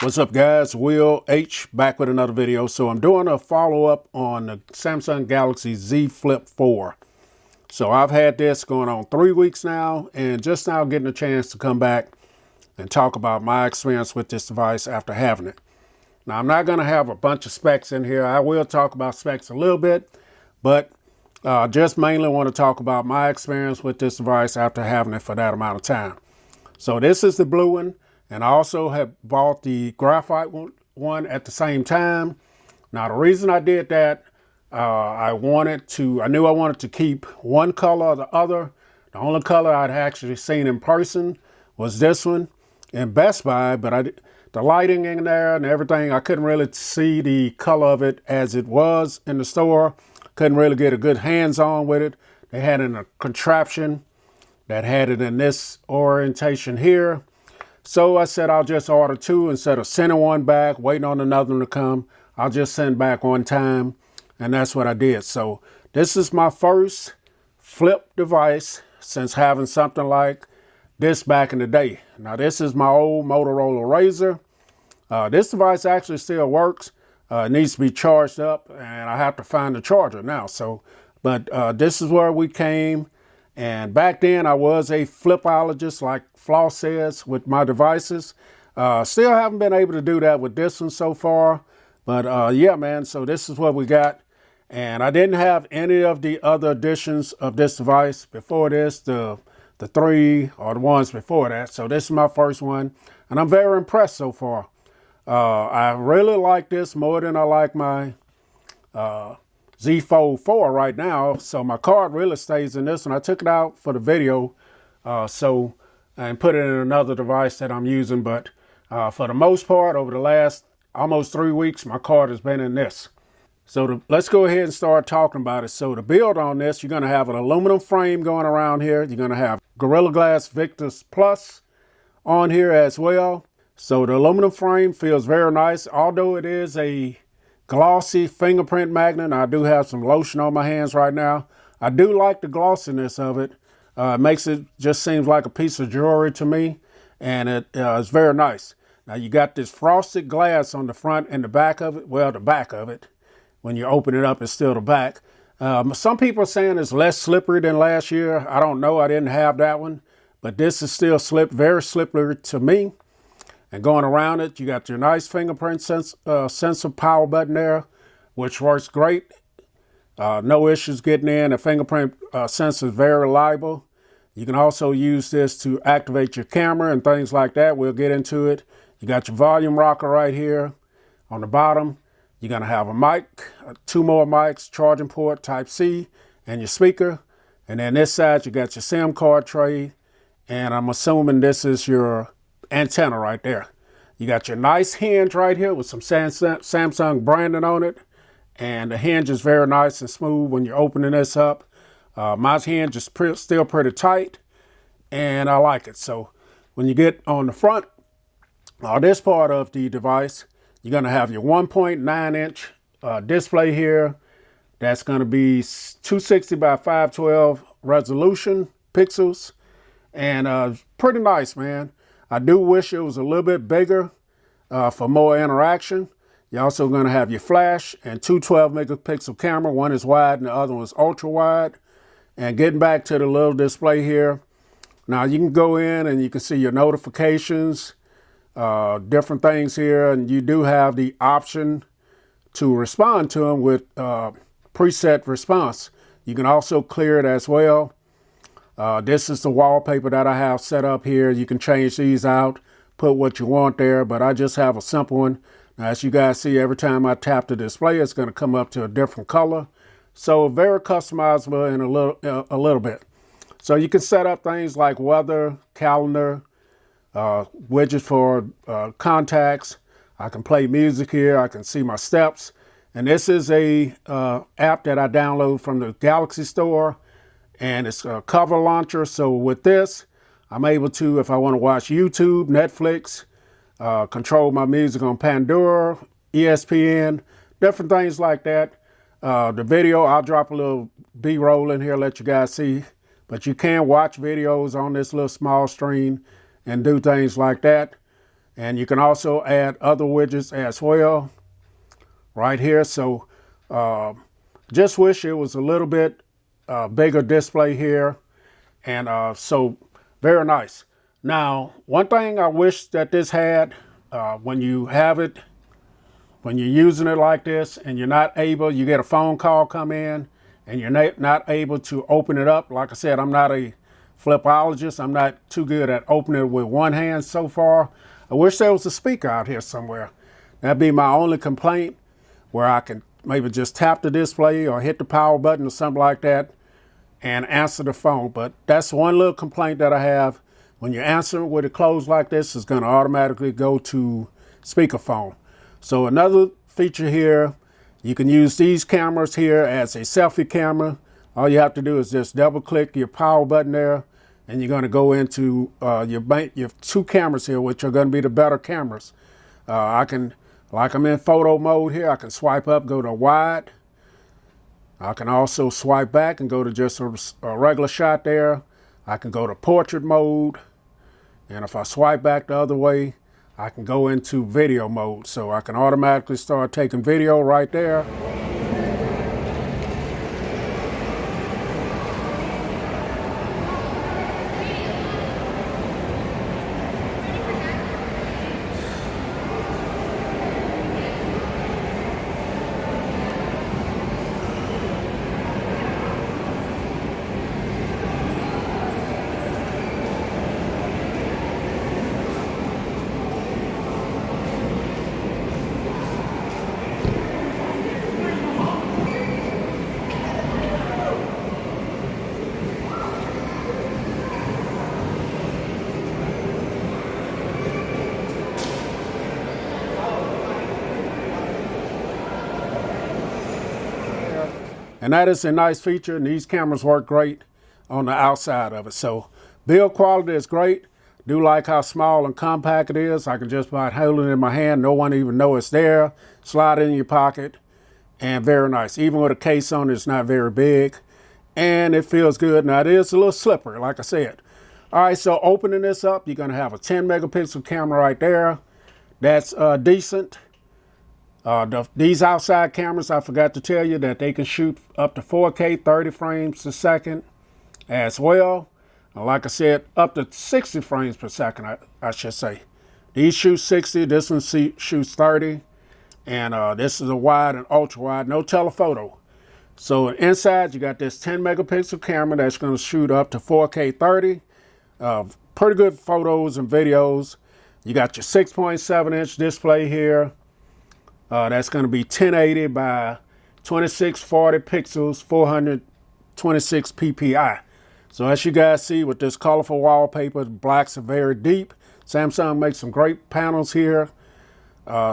What's up guys, Will H back with another video. So I'm doing a follow-up on the Samsung Galaxy Z Flip 4. So I've had this going on 3 weeks now, and just now getting a chance to come back and talk about my experience with this device after having it. Now I'm not going to have a bunch of specs in here. I will talk about specs a little bit, but just mainly want to talk about my experience with this device after having it for that amount of time. So this is the blue one. And I also have bought the graphite one at the same time. Now, the reason I did that, I knew I wanted to keep one color or the other. The only color I'd actually seen in person was this one in Best Buy, but the lighting in there and everything, I couldn't really see the color of it as it was in the store. Couldn't really get a good hands-on with it. They had a contraption that had it in this orientation here. So I said I'll just order two instead of sending one back, waiting on another one to come. I'll just send back one time, and that's what I did. So this is my first flip device since having something like this back in the day. Now this is my old Motorola Razr. This device actually still works. It needs to be charged up, and I have to find the charger now. But this is where we came. And back then I was a flipologist, like Floss says, with my devices. Still haven't been able to do that with this one so far. But yeah, man, so this is what we got. And I didn't have any of the other editions of this device before this, the three or the ones before that. So this is my first one, and I'm very impressed so far. I really like this more than I like my Z Fold 4 right now. So my card really stays in this one. I took it out for the video and put it in another device that I'm using. But for the most part, over the last almost 3 weeks, my card has been in this. So let's go ahead and start talking about it. So to build on this, you're going to have an aluminum frame going around here. You're going to have Gorilla Glass Victus Plus on here as well. So the aluminum frame feels very nice, although it is a glossy fingerprint magnet. I do have some lotion on my hands right now. I do like the glossiness of it. It makes it just seems like a piece of jewelry to me, and it's very nice. Now you got this frosted glass on the front and the back of it. Well, the back of it, when you open it up, it's still the back. Some people are saying it's less slippery than last year. I don't know. I didn't have that one, but this is still very slippery to me. And going around it, you got your nice fingerprint sensor power button there, which works great. No issues getting in. The fingerprint sensor is very reliable. You can also use this to activate your camera and things like that. We'll get into it. You got your volume rocker right here on the bottom. You're going to have a mic, two more mics, charging port, Type-C, and your speaker. And then this side, you got your SIM card tray. And I'm assuming this is your antenna right there. You got your nice hinge right here with some Samsung branding on it, and the hinge is very nice and smooth when you're opening this up. My hinge is still pretty tight, and I like it. So when you get on the front or this part of the device, you're going to have your 1.9-inch display here. That's going to be 260 by 512 resolution pixels, and pretty nice, man. I do wish it was a little bit bigger for more interaction. You're also going to have your flash and two 12-megapixel camera. One is wide and the other one is ultra wide. And getting back to the little display here. Now you can go in and you can see your notifications, different things here. And you do have the option to respond to them with preset response. You can also clear it as well. This is the wallpaper that I have set up here. You can change these out, put what you want there, but I just have a simple one. Now, as you guys see, every time I tap the display, it's going to come up to a different color. So very customizable in a little bit. So you can set up things like weather, calendar, widgets for contacts. I can play music here. I can see my steps. And this is a app that I download from the Galaxy Store. And it's a cover launcher. So with this, I'm able to, if I want to watch YouTube, Netflix, control my music on Pandora, ESPN, different things like that. The video, I'll drop a little B-roll in here, let you guys see. but you can watch videos on this little small screen and do things like that. And you can also add other widgets as well right here. So just wish it was a little bit bigger display here. And so very nice. Now, one thing I wish that this had, when you have it, when you're using it like this and you're not able, you get a phone call come in and you're not able to open it up. Like I said, I'm not a flipologist. I'm not too good at opening it with one hand so far. I wish there was a speaker out here somewhere. That'd be my only complaint, where I can maybe just tap the display or hit the power button or something like that and answer the phone. But that's one little complaint that I have. When you're answering with it closed like this, it's going to automatically go to speakerphone. So another feature here, you can use these cameras here as a selfie camera. All you have to do is just double click your power button there, and you're going to go into your two cameras here, which are going to be the better cameras. Like I'm in photo mode here, I can swipe up, go to wide. I can also swipe back and go to just a regular shot there. I can go to portrait mode. And if I swipe back the other way, I can go into video mode. So I can automatically start taking video right there. And that is a nice feature, and these cameras work great on the outside of it. So build quality is great. Do like how small and compact it is. I can just about hold it in my hand. No one even know it's there. Slide it in your pocket, and very nice. Even with a case on it, it's not very big, and it feels good. Now it is a little slippery, like I said. All right, so opening this up, you're gonna have a 10 megapixel camera right there. That's decent. These outside cameras, I forgot to tell you that they can shoot up to 4K 30 frames a second as well. Like I said, up to 60 frames per second, I should say. These shoot 60, this one shoots 30. And this is a wide and ultra wide, no telephoto. So inside, you got this 10 megapixel camera that's going to shoot up to 4K 30. Pretty good photos and videos. You got your 6.7 inch display here. That's going to be 1080 by 2640 pixels, 426 ppi. So as you guys see with this colorful wallpaper, the blacks are very deep. Samsung makes some great panels here.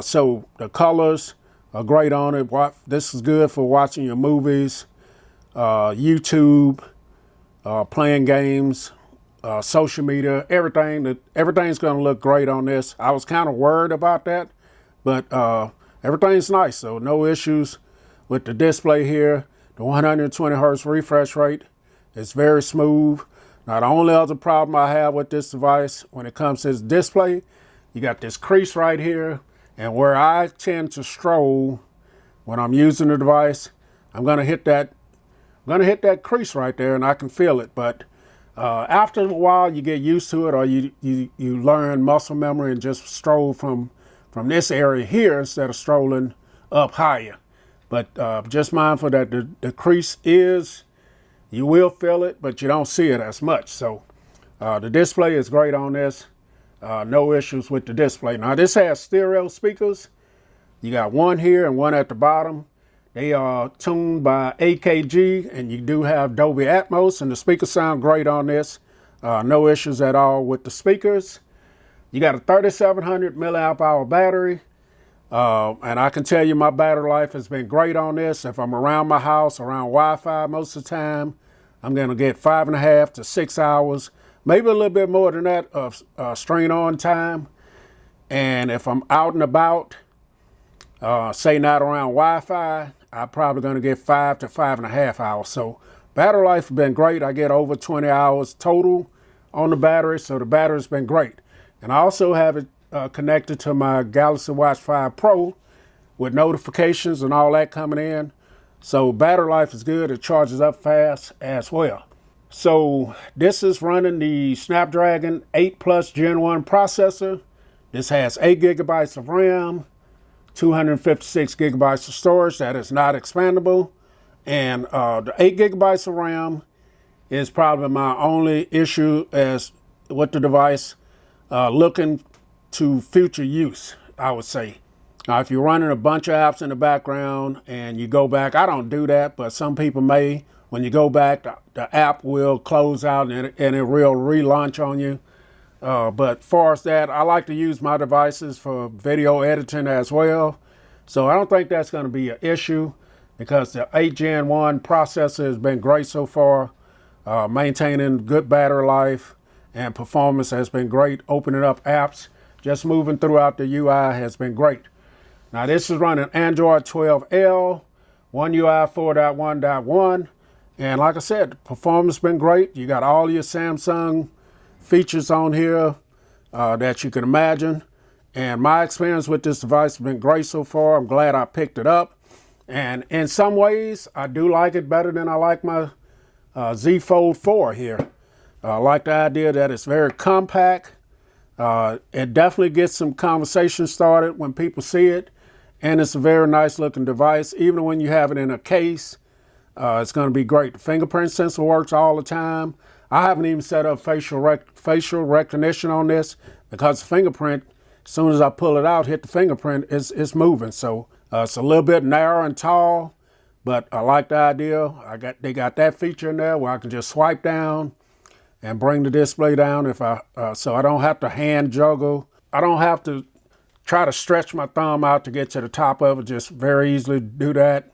So the colors are great on it. This is good for watching your movies, YouTube, playing games, social media, everything. Everything's going to look great on this. I was kind of worried about that, but everything's nice, so no issues with the display here. The 120 hertz refresh rate is very smooth. Now, the only other problem I have with this device when it comes to this display, you got this crease right here, and where I tend to stroll when I'm using the device, I'm gonna hit that crease right there, and I can feel it. But after a while, you get used to it, or you learn muscle memory and just stroll from this area here instead of strolling up higher. But just mindful that the crease is, you will feel it, but you don't see it as much. So the display is great on this. No issues with the display. Now this has stereo speakers. You got one here and one at the bottom. They are tuned by AKG, and you do have Dolby Atmos, and the speakers sound great on this. No issues at all with the speakers. You got a 3700 milliamp hour battery. And I can tell you my battery life has been great on this. If I'm around my house, around Wi-Fi most of the time, I'm going to get 5.5 to 6 hours, maybe a little bit more than that of strain on time. And if I'm out and about, say not around Wi-Fi, I'm probably going to get 5 to 5.5 hours. So battery life has been great. I get over 20 hours total on the battery, so the battery's been great. And I also have it connected to my Galaxy Watch 5 Pro with notifications and all that coming in. So battery life is good. It charges up fast as well. So this is running the Snapdragon 8 Plus Gen 1 processor. This has 8 gigabytes of RAM, 256 gigabytes of storage that is not expandable. And the 8 gigabytes of RAM is probably my only issue as with the device looking to future use, I would say. Now, if you're running a bunch of apps in the background and you go back, I don't do that, but some people may. When you go back, the app will close out and it will relaunch on you. But far as that, I like to use my devices for video editing as well. So I don't think that's going to be an issue because the 8 Gen 1 processor has been great so far, maintaining good battery life and performance has been great. Opening up apps, just moving throughout the UI has been great. Now this is running Android 12L, One UI 4.1.1. And like I said, the performance has been great. You got all your Samsung features on here that you can imagine. And my experience with this device has been great so far. I'm glad I picked it up. And in some ways, I do like it better than I like my Z Fold 4 here. I like the idea that it's very compact. It definitely gets some conversation started when people see it. And it's a very nice looking device. Even when you have it in a case, it's going to be great. The fingerprint sensor works all the time. I haven't even set up facial recognition on this because the fingerprint, as soon as I pull it out, hit the fingerprint, it's moving. So it's a little bit narrow and tall, but I like the idea. They got that feature in there where I can just swipe down and bring the display down so I don't have to hand juggle. I don't have to try to stretch my thumb out to get to the top of it. Just very easily do that,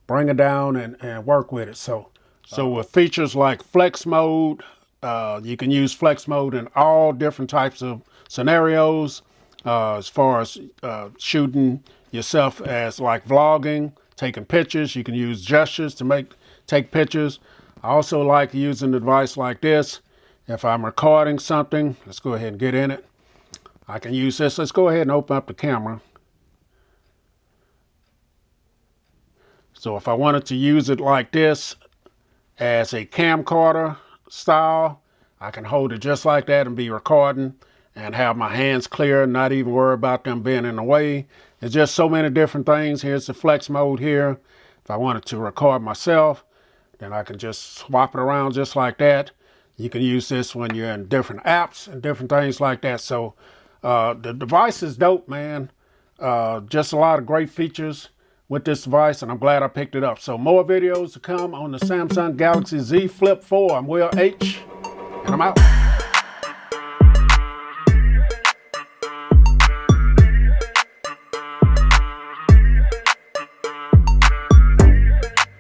bring it down and work with it. So with features like flex mode, you can use flex mode in all different types of scenarios, as far as shooting yourself as like vlogging, taking pictures. You can use gestures to take pictures. I also like using the device like this. If I'm recording something, let's go ahead and get in it. I can use this. Let's go ahead and open up the camera. So if I wanted to use it like this as a camcorder style, I can hold it just like that and be recording and have my hands clear, not even worry about them being in the way. There's just so many different things. Here's the flex mode here. If I wanted to record myself, then I can just swap it around just like that. You can use this when you're in different apps and different things like that. So the device is dope, man. Just a lot of great features with this device, and I'm glad I picked it up. So more videos to come on the Samsung Galaxy Z Flip 4. I'm Will H, and I'm out.